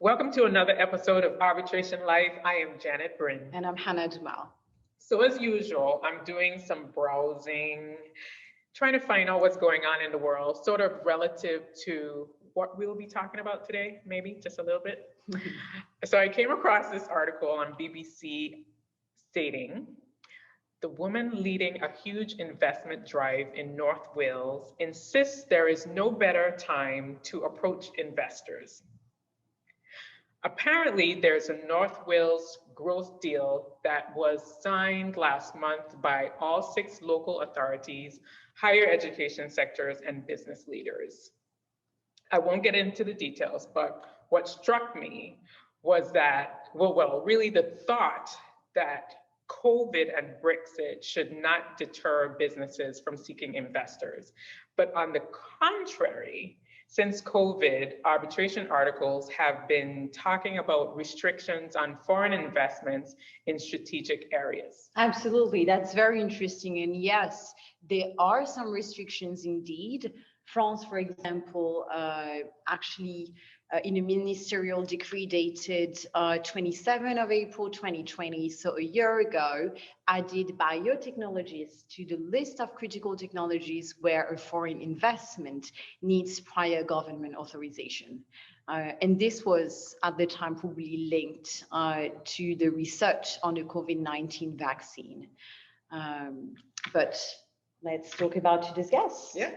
Welcome to another episode of Arbitration Life. I am Janette, Brin. And I'm Hana, Doumal. So as usual, I'm doing some browsing, trying to find out what's going on in the world, sort of relative to what we'll be talking about today, maybe just a little bit. So I came across this article on BBC stating, the woman leading a huge investment drive in North Wales insists there is no better time to approach investors. Apparently, there's a North Wales growth deal that was signed last month by all 6 local authorities, higher education sectors, and business leaders. I won't get into the details, but what struck me was that, really the thought that COVID and Brexit should not deter businesses from seeking investors. But on the contrary, since COVID, arbitration articles have been talking about restrictions on foreign investments in strategic areas. Absolutely, that's very interesting. And yes, there are some restrictions indeed. France, for example, actually in a ministerial decree dated 27 of April 2020, so a year ago, added biotechnologies to the list of critical technologies where a foreign investment needs prior government authorization. And this was at the time probably linked to the research on the COVID-19 vaccine. But let's talk about today's guest. Yeah.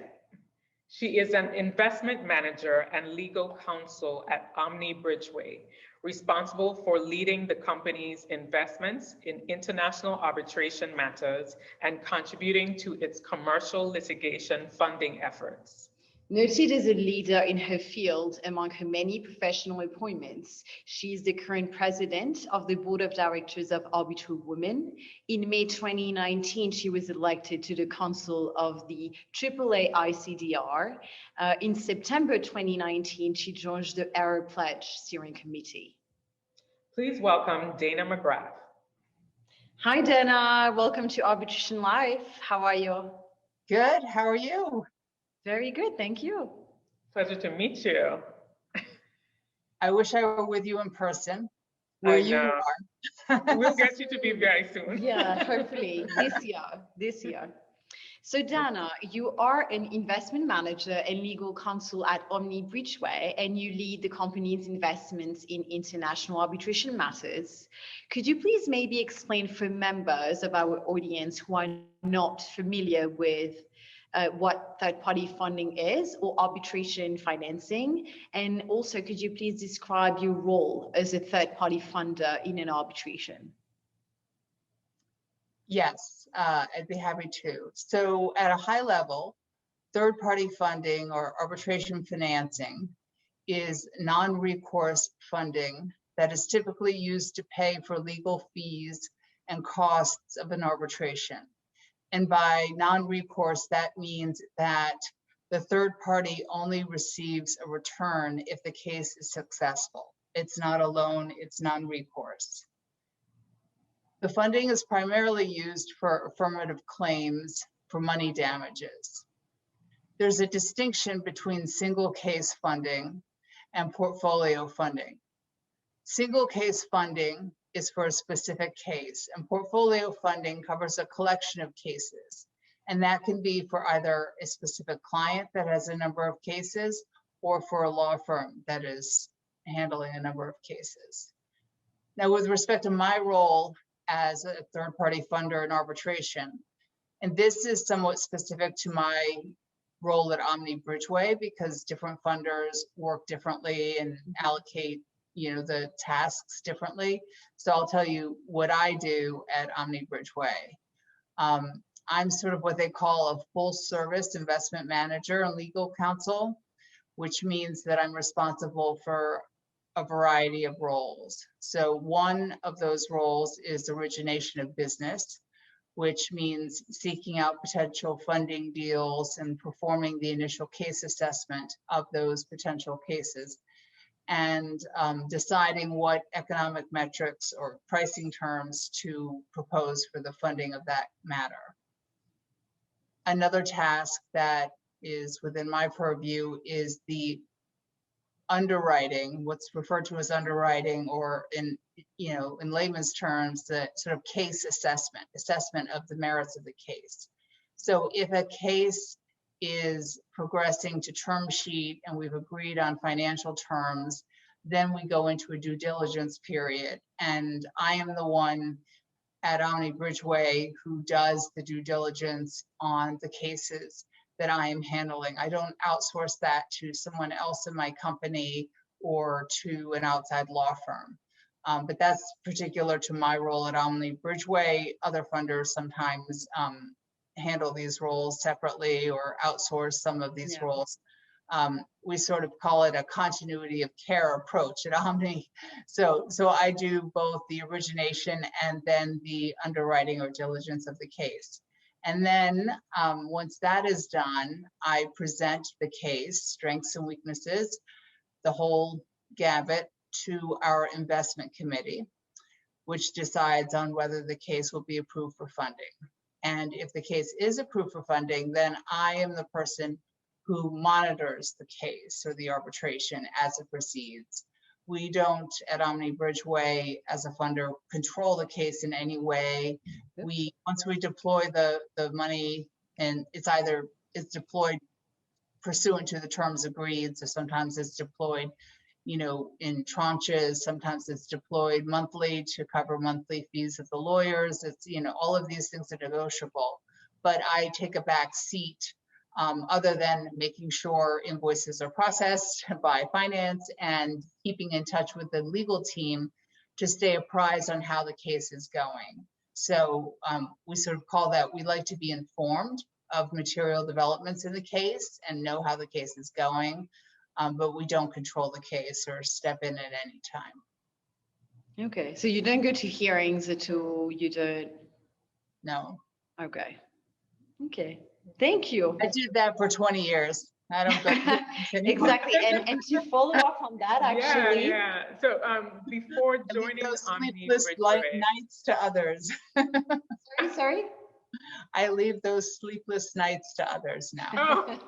She is an investment manager and legal counsel at Omni Bridgeway, responsible for leading the company's investments in international arbitration matters and contributing to its commercial litigation funding efforts. Noted as a leader in her field among her many professional appointments, she is the current president of the board of directors of ArbitralWomen. In May 2019, she was elected to the Council of the AAA ICDR. In September 2019, she joined the Error Pledge Steering Committee. Please welcome Dana MacGrath. Hi, Dana. Welcome to Arbitration Life. How are you? Good. How are you? Very good, thank you. Pleasure to meet you. I wish I were with you in person, where you are. We'll get you to be very soon. Yeah, hopefully this year. So Dana, you are an investment manager and legal counsel at Omni Bridgeway, and you lead the company's investments in international arbitration matters. Could you please maybe explain for members of our audience who are not familiar with what third-party funding is or arbitration financing? And also, could you please describe your role as a third-party funder in an arbitration? Yes, I'd be happy to. So at a high level, third-party funding or arbitration financing is non-recourse funding that is typically used to pay for legal fees and costs of an arbitration. And by non-recourse, that means that the third party only receives a return if the case is successful. It's not a loan, it's non-recourse. The funding is primarily used for affirmative claims for money damages. There's a distinction between single case funding and portfolio funding. Single case funding is for a specific case, and portfolio funding covers a collection of cases. And that can be for either a specific client that has a number of cases or for a law firm that is handling a number of cases. Now, with respect to my role as a third-party funder in arbitration, and this is somewhat specific to my role at Omni Bridgeway because different funders work differently and allocate the tasks differently. So I'll tell you what I do at Omni Bridgeway. I'm sort of what they call a full service investment manager and legal counsel, which means that I'm responsible for a variety of roles. So one of those roles is origination of business, which means seeking out potential funding deals and performing the initial case assessment of those potential cases, and deciding what economic metrics or pricing terms to propose for the funding of that matter. Another task that is within my purview is the underwriting, what's referred to as underwriting, or in layman's terms, the sort of case assessment of the merits of the case. So if a case is progressing to term sheet and we've agreed on financial terms, then we go into a due diligence period. And I am the one at Omni Bridgeway who does the due diligence on the cases that I am handling. I don't outsource that to someone else in my company or to an outside law firm. But that's particular to my role at Omni Bridgeway. Other funders sometimes handle these roles separately or outsource some of these roles. We sort of call it a continuity of care approach at Omni. So I do both the origination and then the underwriting or diligence of the case. And then once that is done, I present the case, strengths and weaknesses, the whole gambit, to our investment committee, which decides on whether the case will be approved for funding. And if the case is approved for funding, then I am the person who monitors the case or the arbitration as it proceeds. We don't, at Omni Bridgeway, as a funder, control the case in any way. Once we deploy the money, and it's deployed pursuant to the terms agreed. So sometimes it's deployed, in tranches. Sometimes it's deployed monthly to cover monthly fees of the lawyers. It's, all of these things are negotiable. But I take a back seat, other than making sure invoices are processed by finance and keeping in touch with the legal team to stay apprised on how the case is going. So we sort of call that, we like to be informed of material developments in the case and know how the case is going, but we don't control the case or step in at any time. Okay, so you don't go to hearings at all, you don't? No. Okay. Thank you. I did that for 20 years. I don't go exactly, and to follow up on that, actually. Yeah. So before joining Omni Bridgeway, nights to others. Sorry. I leave those sleepless nights to others now. Oh.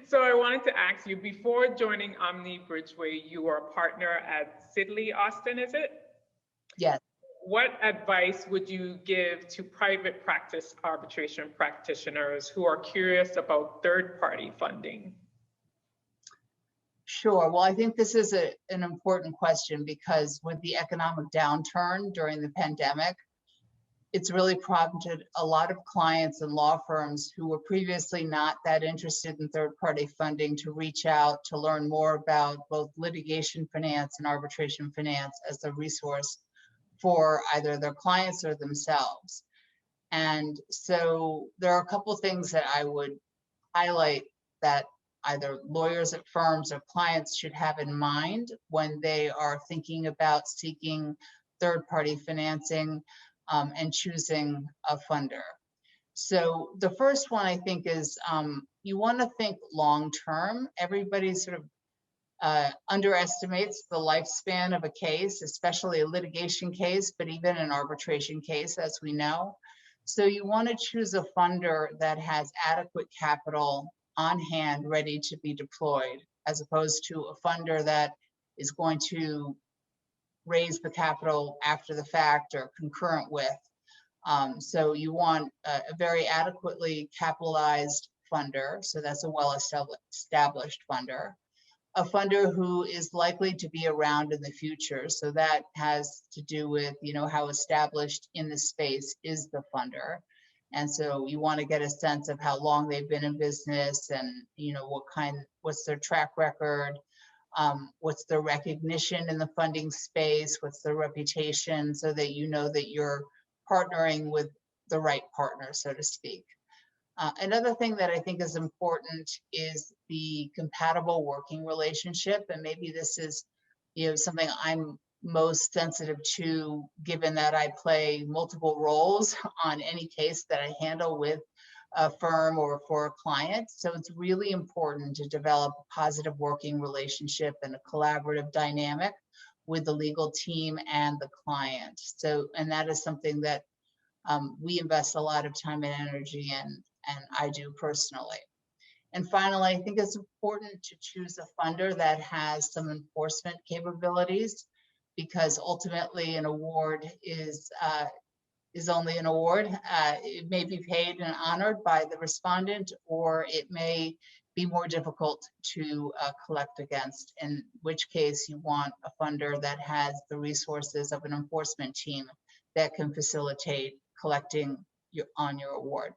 So I wanted to ask you, before joining Omni Bridgeway, you were a partner at Sidley Austin, is it? Yes. What advice would you give to private practice arbitration practitioners who are curious about third-party funding? Sure. Well, I think this is an important question because with the economic downturn during the pandemic, it's really prompted a lot of clients and law firms who were previously not that interested in third-party funding to reach out to learn more about both litigation finance and arbitration finance as a resource for either their clients or themselves. And so there are a couple of things that I would highlight that either lawyers at firms or clients should have in mind when they are thinking about seeking third-party financing and choosing a funder. So the first one I think is you want to think long-term. Everybody sort of underestimates the lifespan of a case, especially a litigation case, but even an arbitration case, as we know. So you want to choose a funder that has adequate capital on hand ready to be deployed, as opposed to a funder that is going to raise the capital after the fact or concurrent with. So you want a very adequately capitalized funder. So that's a well-established funder. A funder who is likely to be around in the future. So that has to do with, how established in the space is the funder. And so you want to get a sense of how long they've been in business and, what's their track record, what's their recognition in the funding space, what's their reputation, so that you know that you're partnering with the right partner, so to speak. Another thing that I think is important is the compatible working relationship. And maybe this is, something I'm most sensitive to, given that I play multiple roles on any case that I handle with a firm or for a client. So it's really important to develop a positive working relationship and a collaborative dynamic with the legal team and the client. So, and that is something that we invest a lot of time and energy in, and I do personally. And finally, I think it's important to choose a funder that has some enforcement capabilities, because ultimately an award is only an award. It may be paid and honored by the respondent, or it may be more difficult to collect against, in which case you want a funder that has the resources of an enforcement team that can facilitate collecting on your award.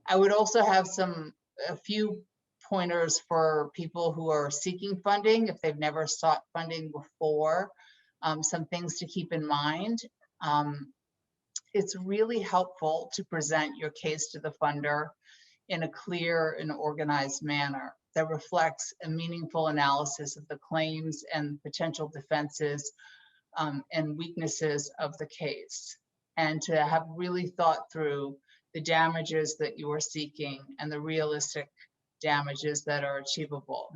I would also have a few pointers for people who are seeking funding if they've never sought funding before. Some things to keep in mind. It's really helpful to present your case to the funder in a clear and organized manner that reflects a meaningful analysis of the claims and potential defenses and weaknesses of the case, and to have really thought through the damages that you are seeking and the realistic damages that are achievable.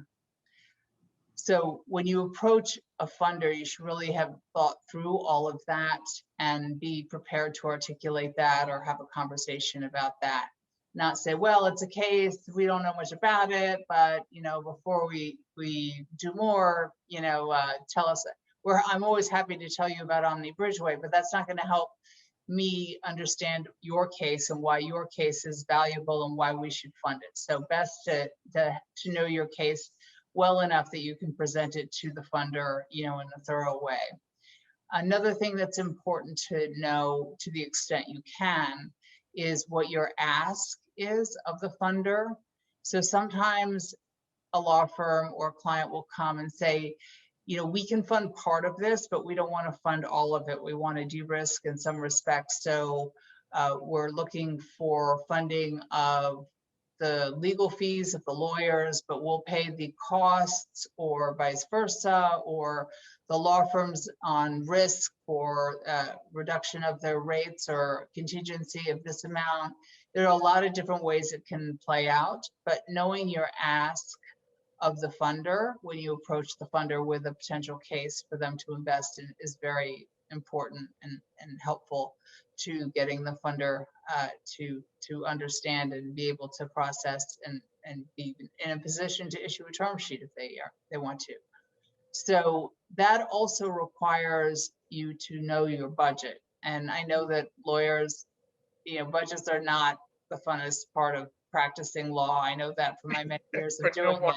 So when you approach a funder, you should really have thought through all of that and be prepared to articulate that or have a conversation about that. Not say, well, it's a case, we don't know much about it, but before we do more, tell us. I'm always happy to tell you about Omni Bridgeway, but that's not going to help me understand your case and why your case is valuable and why we should fund it. So best to know your case well enough that you can present it to the funder, in a thorough way. Another thing that's important to know, to the extent you can, is what your ask is of the funder. So sometimes a law firm or client will come and say, we can fund part of this, but we don't want to fund all of it. We want to de-risk in some respects. So we're looking for funding of the legal fees of the lawyers, but we'll pay the costs, or vice versa, or the law firms on risk for reduction of their rates or contingency of this amount. There are a lot of different ways it can play out, but knowing your ask of the funder when you approach the funder with a potential case for them to invest in is very important and helpful to getting the funder to understand and be able to process and be in a position to issue a term sheet if they want to. So that also requires you to know your budget. And I know that lawyers, budgets are not the funnest part of practicing law. I know that from my many years of doing it.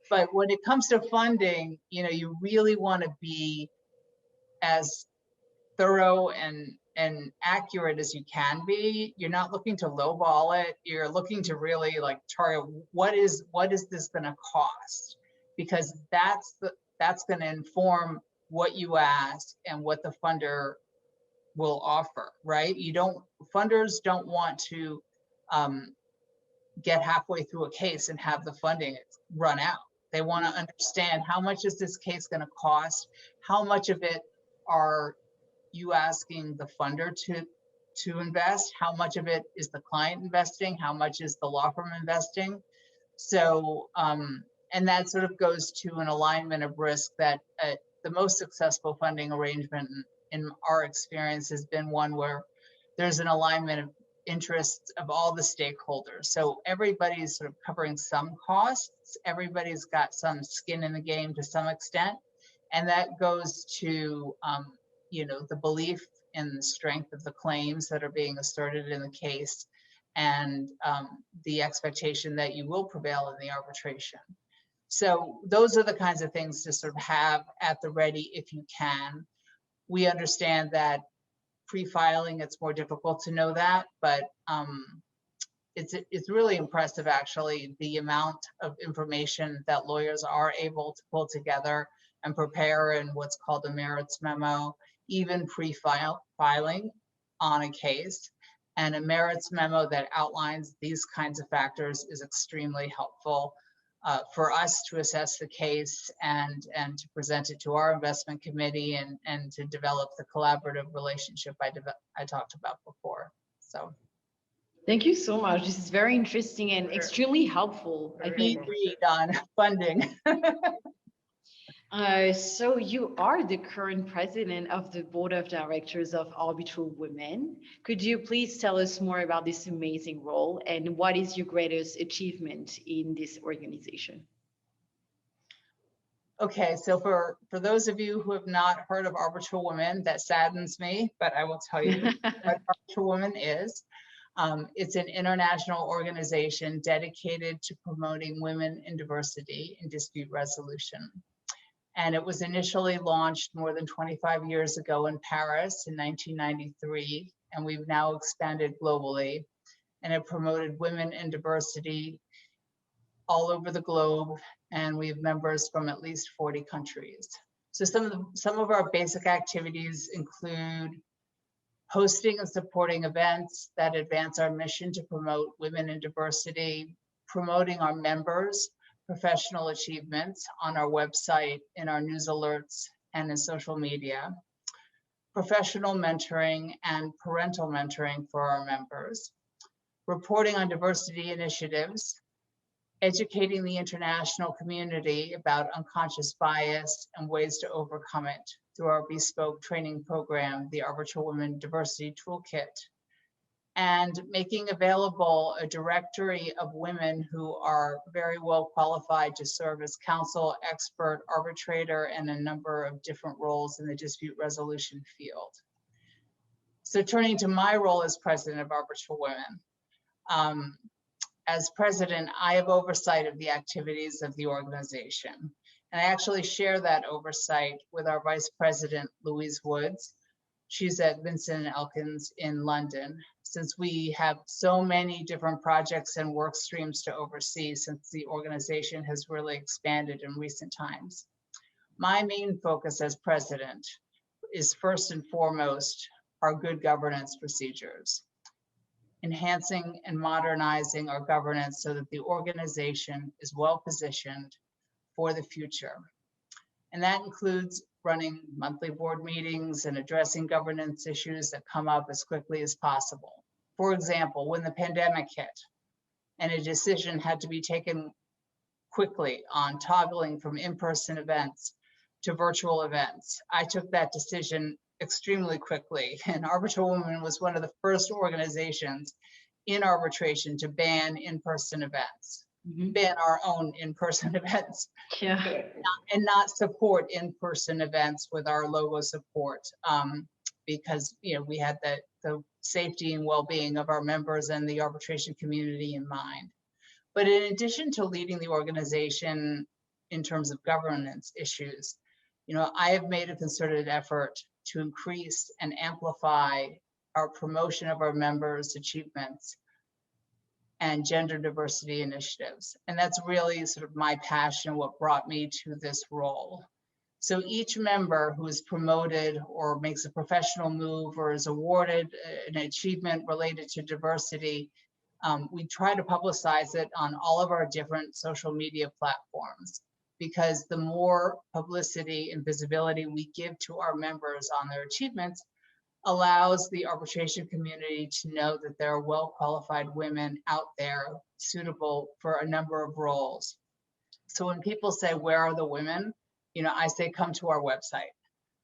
But when it comes to funding, you really want to be as thorough and accurate as you can be. You're not looking to lowball it. You're looking to really target what is this going to cost, because that's going to inform what you ask and what the funder will offer, right? Funders don't want to get halfway through a case and have the funding run out. They want to understand, how much is this case going to cost? How much of it are you asking the funder to invest? How much of it is the client investing? How much is the law firm investing? So, and that sort of goes to an alignment of risk that the most successful funding arrangement in our experience has been one where there's an alignment of interests of all the stakeholders. So everybody's sort of covering some costs. Everybody's got some skin in the game to some extent. And that goes to, the belief in the strength of the claims that are being asserted in the case, and the expectation that you will prevail in the arbitration. So those are the kinds of things to sort of have at the ready if you can. We understand that pre-filing, it's more difficult to know that, but it's really impressive, actually, the amount of information that lawyers are able to pull together and prepare in what's called a merits memo, even pre-filing on a case. And a merits memo that outlines these kinds of factors is extremely helpful for us to assess the case and to present it to our investment committee and to develop the collaborative relationship I talked about before. So. Thank you so much. This is very interesting and extremely helpful. I think Read on funding. So you are the current president of the board of directors of ArbitralWomen. Could you please tell us more about this amazing role and what is your greatest achievement in this organization? Okay, so for those of you who have not heard of ArbitralWomen, that saddens me, but I will tell you what ArbitralWomen is. It's an international organization dedicated to promoting women in diversity in dispute resolution. And it was initially launched more than 25 years ago in Paris in 1993, and we've now expanded globally. And it promoted women in diversity all over the globe, and we have members from at least 40 countries. So some of our basic activities include hosting and supporting events that advance our mission to promote women in diversity, promoting our members' professional achievements on our website, in our news alerts, and in social media, professional mentoring and parental mentoring for our members, reporting on diversity initiatives, educating the international community about unconscious bias and ways to overcome it through our bespoke training program, the ArbitralWomen Diversity Toolkit, and making available a directory of women who are very well qualified to serve as counsel, expert, arbitrator, and a number of different roles in the dispute resolution field. So turning to my role as president of ArbitralWomen, as president, I have oversight of the activities of the organization. And I actually share that oversight with our vice president, Louise Woods. She's at Vincent & Elkins in London, since we have so many different projects and work streams to oversee since the organization has really expanded in recent times. My main focus as president is first and foremost our good governance procedures, enhancing and modernizing our governance so that the organization is well positioned for the future. And that includes running monthly board meetings and addressing governance issues that come up as quickly as possible. For example, when the pandemic hit and a decision had to be taken quickly on toggling from in-person events to virtual events, I took that decision extremely quickly. And ArbitralWomen was one of the first organizations in arbitration to ban in-person events. Ban our own in-person events, and not support in-person events with our logo support, because we had the safety and well-being of our members and the arbitration community in mind. But in addition to leading the organization in terms of governance issues, I have made a concerted effort to increase and amplify our promotion of our members' achievements and gender diversity initiatives. And that's really sort of my passion, what brought me to this role. So each member who is promoted or makes a professional move or is awarded an achievement related to diversity, we try to publicize it on all of our different social media platforms, because the more publicity and visibility we give to our members on their achievements allows the arbitration community to know that there are well-qualified women out there suitable for a number of roles. So when people say, where are the women? I say, come to our website,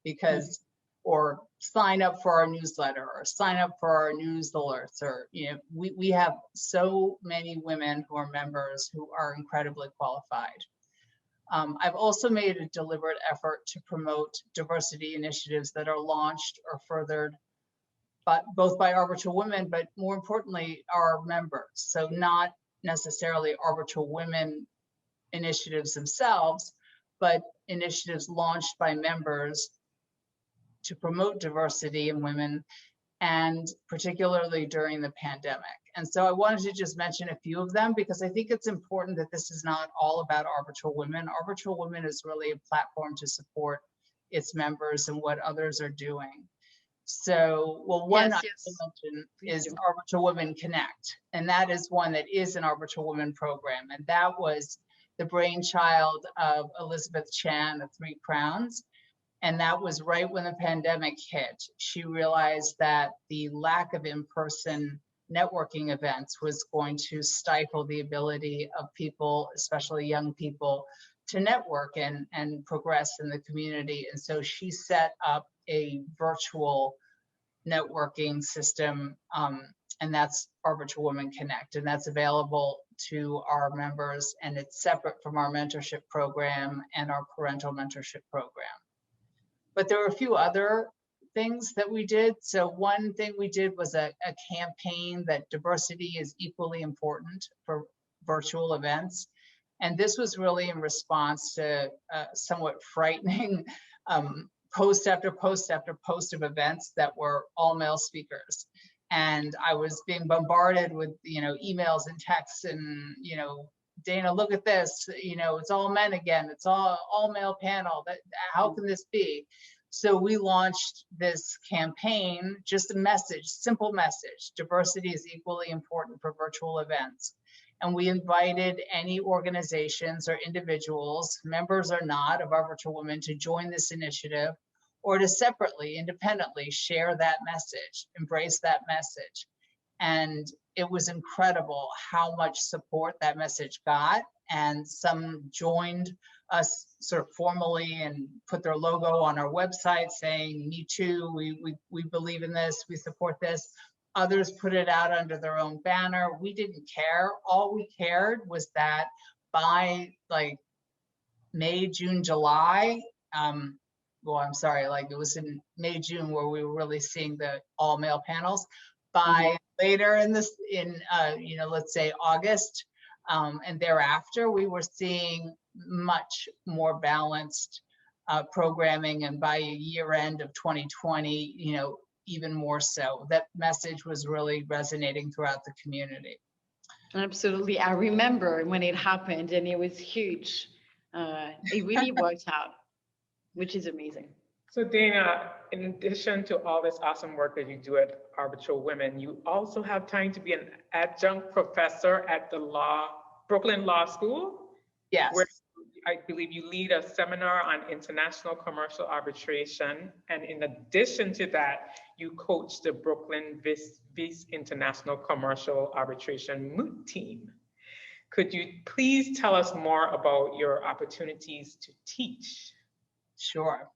because, or sign up for our newsletter, or sign up for our news alerts, or, we have so many women who are members who are incredibly qualified. I've also made a deliberate effort to promote diversity initiatives that are launched or furthered, but both by ArbitralWomen, but more importantly, our members. So not necessarily ArbitralWomen initiatives themselves, but initiatives launched by members to promote diversity in women, and particularly during the pandemic. And so I wanted to just mention a few of them, because I think it's important that this is not all about ArbitralWomen. ArbitralWomen is really a platform to support its members and what others are doing. So, one I mention is ArbitralWomen Connect, and that is one that is an ArbitralWomen program, and that was the brainchild of Elizabeth Chan of Three Crowns. And that was right when the pandemic hit. She realized that the lack of in-person networking events was going to stifle the ability of people, especially young people, network and progress in the community. And so she set up a virtual networking system, and that's ArbitralWomen Connect, and that's available to our members, and it's separate from our mentorship program and our parental mentorship program. But there were a few other things that we did. So one thing we did was a campaign that diversity is equally important for virtual events. And this was really in response to somewhat frightening post after post after post of events that were all male speakers. And I was being bombarded with, emails and texts and, Dana, look at this, it's all men again. It's all male panel. How can this be? So we launched this campaign, just a message, simple message: diversity is equally important for virtual events. And we invited any organizations or individuals, members or not, of ArbitralWomen to join this initiative, or to separately, independently share that message, embrace that message. And it was incredible how much support that message got. And some joined us sort of formally and put their logo on our website saying, me too, we believe in this, we support this. Others put it out under their own banner. We didn't care. All we cared was that by like May, June, July, well, I'm sorry, like it was in May, June where we were really seeing the all male panels. By later in this, let's say August and thereafter, we were seeing much more balanced programming, and by year end of 2020, even more so. That message was really resonating throughout the community. Absolutely. I remember when it happened and it was huge. It really worked out, which is amazing. So Dana, in addition to all this awesome work that you do at ArbitralWomen, you also have time to be an adjunct professor at the Brooklyn Law School. Yes. Where I believe you lead a seminar on international commercial arbitration. And in addition to that, you coach the Brooklyn Vice International Commercial Arbitration Moot team. Could you please tell us more about your opportunities to teach? Sure.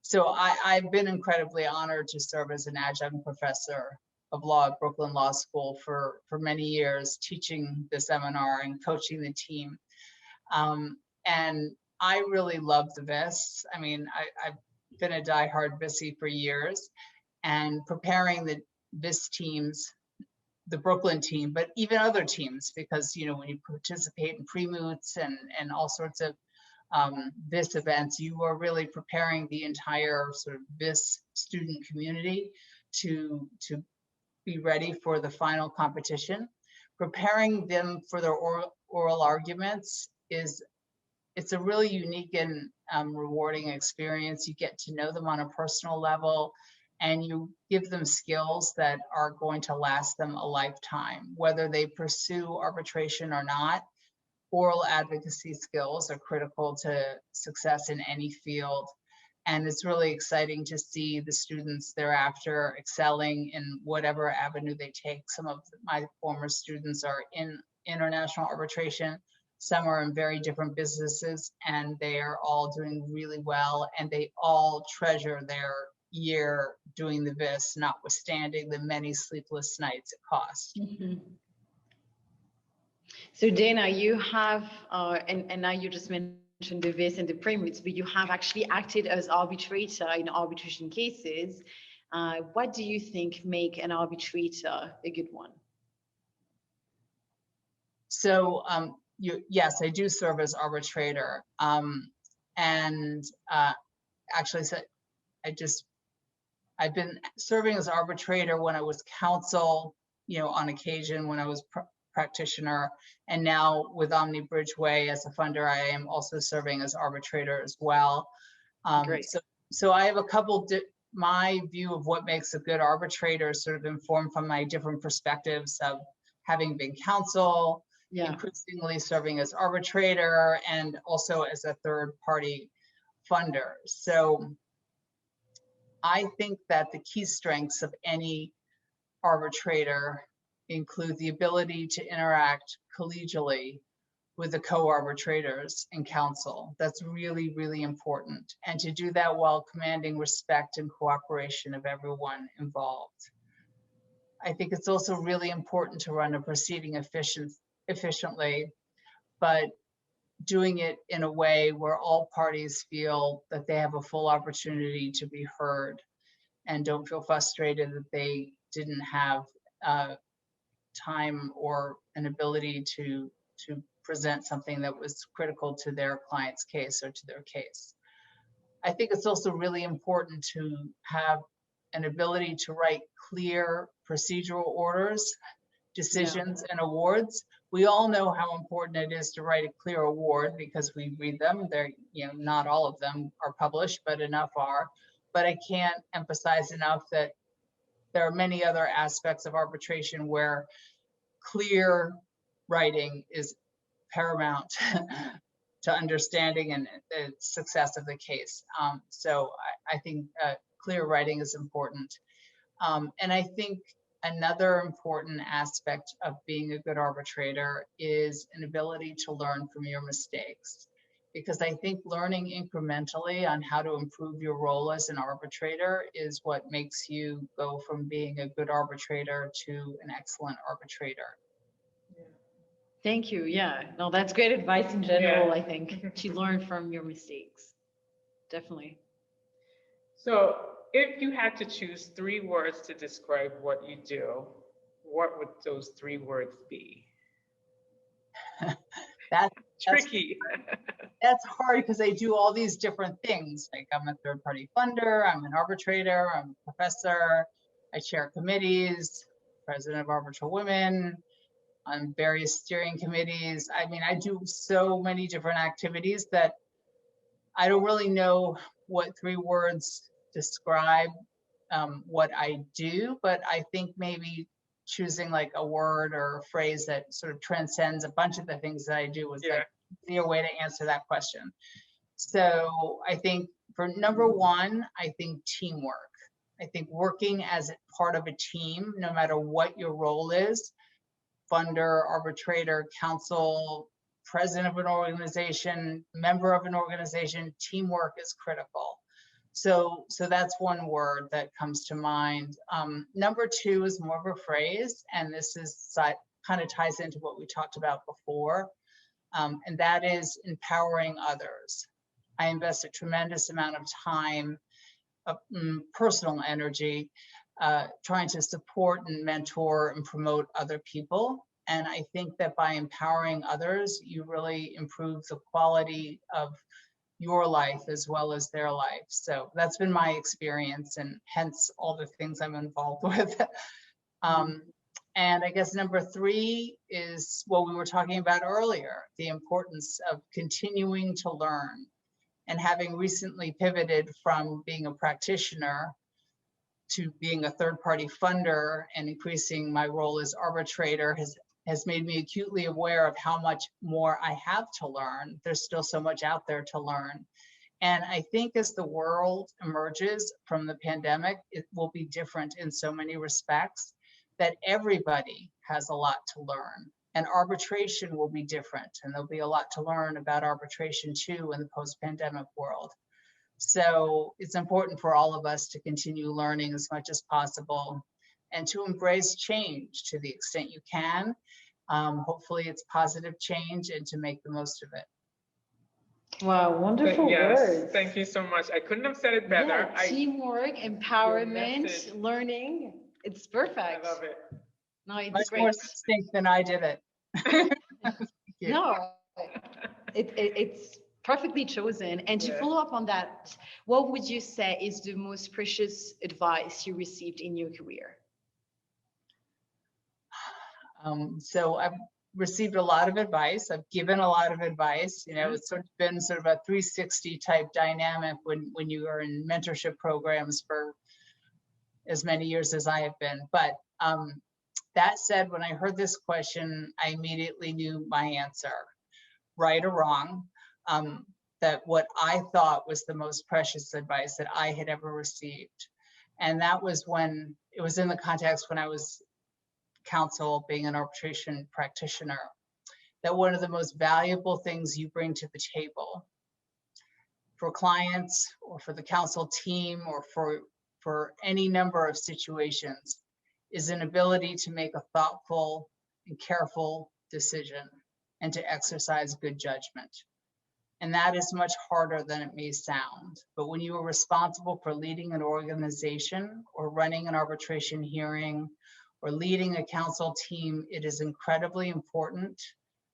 So I've been incredibly honored to serve as an adjunct professor of law at Brooklyn Law School for many years, teaching the seminar and coaching the team. And I really love the VIS. I mean, I've been a diehard VISie for years, and preparing the VIS teams, the Brooklyn team, but even other teams, because, when you participate in pre-moots and all sorts of VIS events, you are really preparing the entire sort of VIS student community to be ready for the final competition. Preparing them for their oral arguments it's a really unique and rewarding experience. You get to know them on a personal level, and you give them skills that are going to last them a lifetime, whether they pursue arbitration or not. Oral advocacy skills are critical to success in any field. And it's really exciting to see the students thereafter excelling in whatever avenue they take. Some of my former students are in international arbitration. Some are in very different businesses, and they are all doing really well, and they all treasure their year doing the VIS, notwithstanding the many sleepless nights it cost. Mm-hmm. So Dana, you have, and now you just mentioned the VIS and the pre-moots, but you have actually acted as arbitrator in arbitration cases. What do you think make an arbitrator a good one? So, yes, I do serve as arbitrator. Actually, so I've been serving as arbitrator when I was counsel, on occasion when I was practitioner, and now with Omni Bridgeway as a funder, I am also serving as arbitrator as well. Great. So I have a couple, my view of what makes a good arbitrator is sort of informed from my different perspectives of having been counsel, increasingly serving as arbitrator, and also as a third party funder. So I think that the key strengths of any arbitrator include the ability to interact collegially with the co-arbitrators and counsel. That's really, really important. And to do that while commanding respect and cooperation of everyone involved. I think it's also really important to run a proceeding efficiently, but doing it in a way where all parties feel that they have a full opportunity to be heard and don't feel frustrated that they didn't have time or an ability to present something that was critical to their client's case or to their case. I think it's also really important to have an ability to write clear procedural orders, decisions, and awards. We all know how important it is to write a clear award because we read them. They're, not all of them are published, but enough are. But I can't emphasize enough that there are many other aspects of arbitration where clear writing is paramount to understanding and the success of the case. So I think clear writing is important. And I think another important aspect of being a good arbitrator is an ability to learn from your mistakes. Because I think learning incrementally on how to improve your role as an arbitrator is what makes you go from being a good arbitrator to an excellent arbitrator. Thank you. Yeah, no, that's great advice in general, I think, to learn from your mistakes. Definitely. So if you had to choose 3 words to describe what you do, what would those 3 words be? That's tricky. That's hard because I do all these different things. Like I'm a third-party funder, I'm an arbitrator, I'm a professor, I chair committees, president of ArbitralWomen, on various steering committees. I mean, I do so many different activities that I don't really know what 3 words describe what I do, but I think maybe choosing like a word or a phrase that sort of transcends a bunch of the things that I do was like a way to answer that question. So I think for number 1, I think teamwork. I think working as part of a team, no matter what your role is, funder, arbitrator, counsel, president of an organization, member of an organization, teamwork is critical. So that's one word that comes to mind. Number 2 is more of a phrase, and this is kind of ties into what we talked about before, and that is empowering others. I invest a tremendous amount of time, personal energy, trying to support and mentor and promote other people. And I think that by empowering others, you really improve the quality of your life as well as their life. So that's been my experience, and hence all the things I'm involved with. And I guess number 3 is what we were talking about earlier, the importance of continuing to learn. And having recently pivoted from being a practitioner to being a third-party funder and increasing my role as arbitrator has made me acutely aware of how much more I have to learn. There's still so much out there to learn. And I think as the world emerges from the pandemic, it will be different in so many respects that everybody has a lot to learn. And arbitration will be different, and there'll be a lot to learn about arbitration too in the post-pandemic world. So it's important for all of us to continue learning as much as possible and to embrace change to the extent you can. Hopefully it's positive change, and to make the most of it. Wow, wonderful words. Thank you so much. I couldn't have said it better. Yeah, teamwork, empowerment, learning. It's perfect. I love it. No, it's much great. more succinct than I did it. No, it's perfectly chosen. And to follow up on that, what would you say is the most precious advice you received in your career? So I've received a lot of advice. I've given a lot of advice. It's sort of been sort of a 360 type dynamic when you are in mentorship programs for as many years as I have been. But that said, when I heard this question, I immediately knew my answer, right or wrong, that what I thought was the most precious advice that I had ever received. And that was when it was in the context when I was counsel, being an arbitration practitioner. that one of the most valuable things you bring to the table for clients or for the counsel team or for any number of situations is an ability to make a thoughtful and careful decision and to exercise good judgment. And that is much harder than it may sound. But when you are responsible for leading an organization or running an arbitration hearing or leading a counsel team, it is incredibly important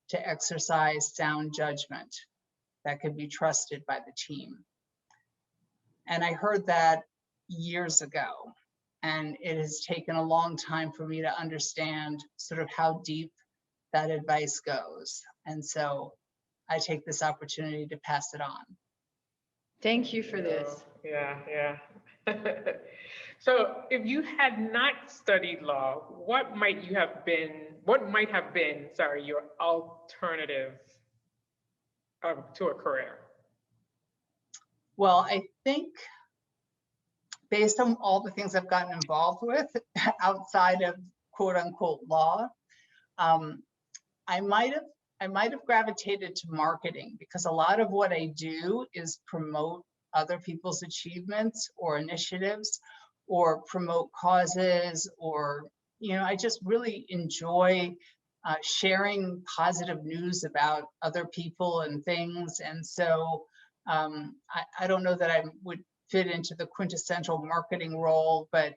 to exercise sound judgment that can be trusted by the team. And I heard that years ago, and it has taken a long time for me to understand sort of how deep that advice goes. And so I take this opportunity to pass it on. Thank you for this. Yeah. So if you had not studied law, what might have been, your alternative to a career? Well, I think based on all the things I've gotten involved with outside of quote unquote law, I might have gravitated to marketing, because a lot of what I do is promote other people's achievements or initiatives or promote causes, or, I just really enjoy sharing positive news about other people and things. And so I don't know that I would fit into the quintessential marketing role, but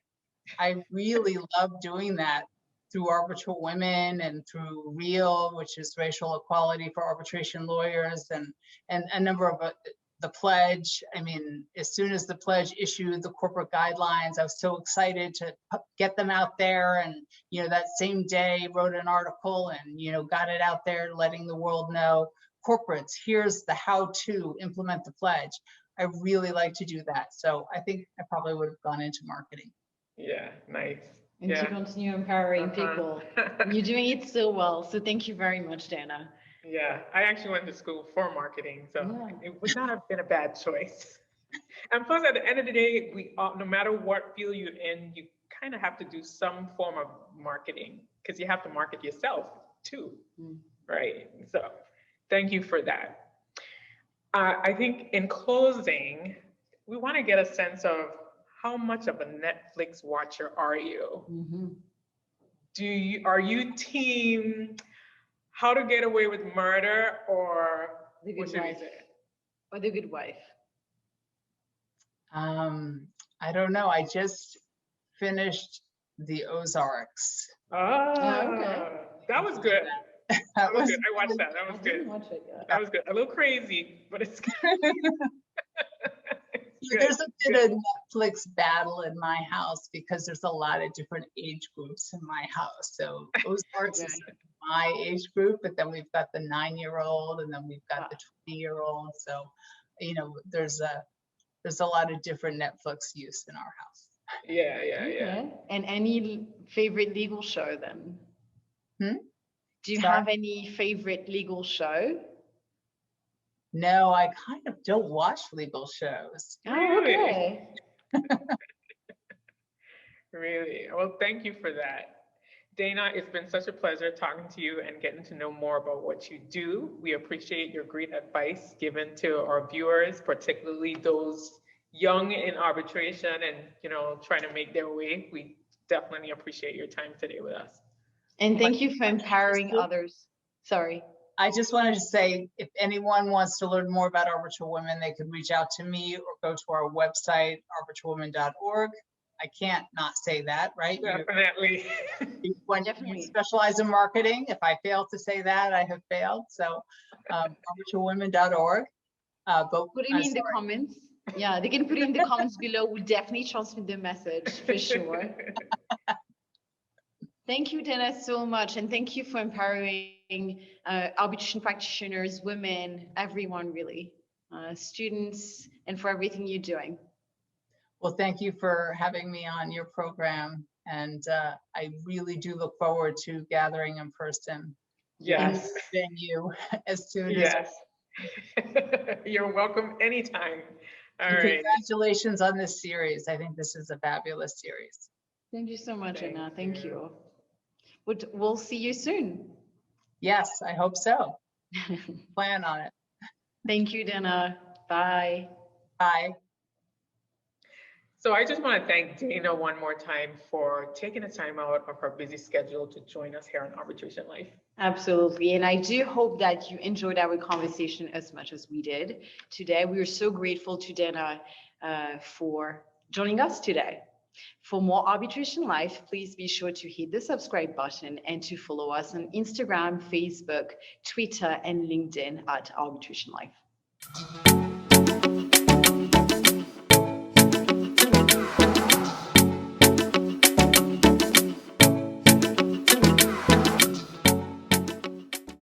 I really love doing that through ArbitralWomen and through REAL, which is racial equality for arbitration lawyers, and a number of the pledge. I mean, as soon as the pledge issued the corporate guidelines, I was so excited to get them out there, and that same day wrote an article and got it out there, letting the world know, corporates, here's the how to implement the pledge. I really like to do that. So I think I probably would have gone into marketing. Yeah, nice. And to continue empowering people. You're doing it so well. So thank you very much, Dana. Yeah, I actually went to school for marketing, so it would not have been a bad choice. And plus, at the end of the day, no matter what field you're in, you kind of have to do some form of marketing, because you have to market yourself too, right? So thank you for that. I think in closing, we want to get a sense of how much of a Netflix watcher are you? Are you team How to Get Away with Murder, or The Good Wife? Or The Good Wife? I don't know. I just finished The Ozarks. Okay. That was good. That was good. I watched that. That was good. Didn't watch it yet. That was good. A little crazy, but it's good. There's a bit of Netflix battle in my house because there's a lot of different age groups in my house. So Ozarks is my age group, but then we've got the 9-year-old, and then we've got the 20-year-old. So, there's a lot of different Netflix use in our house. Yeah. And any favorite legal show then? Do you Sorry? have any favorite legal show? No, I kind of don't watch legal shows. Oh, okay. Really? Well, thank you for that. Dana, it's been such a pleasure talking to you and getting to know more about what you do. We appreciate your great advice given to our viewers, particularly those young in arbitration and, trying to make their way. We definitely appreciate your time today with us. And thank you for empowering others. Sorry. I just wanted to say, if anyone wants to learn more about ArbitralWomen, they could reach out to me or go to our website, arbitralwomen.org. I can't not say that, right? Definitely. You specialize in marketing. If I fail to say that, I have failed. So arbitralwomen.org. Put it in the comments. Yeah, they can put it in the comments below. We'll definitely transmit the message for sure. Thank you, Dana, so much. And thank you for empowering arbitration practitioners, women, everyone really, students, and for everything you're doing. Well, thank you for having me on your program. And I really do look forward to gathering in person. Yes. In venue as soon as. Yes. You're welcome anytime. All right. Congratulations on this series. I think this is a fabulous series. Thank you so much, Anna. Thank you. We'll see you soon. Yes, I hope so. Plan on it. Thank you, Dana. Bye. Bye. So I just want to thank Dana one more time for taking the time out of her busy schedule to join us here on Arbitration Life. Absolutely. And I do hope that you enjoyed our conversation as much as we did today. We are so grateful to Dana for joining us today. For more Arbitration Life, please be sure to hit the subscribe button and to follow us on Instagram, Facebook, Twitter, and LinkedIn at Arbitration Life.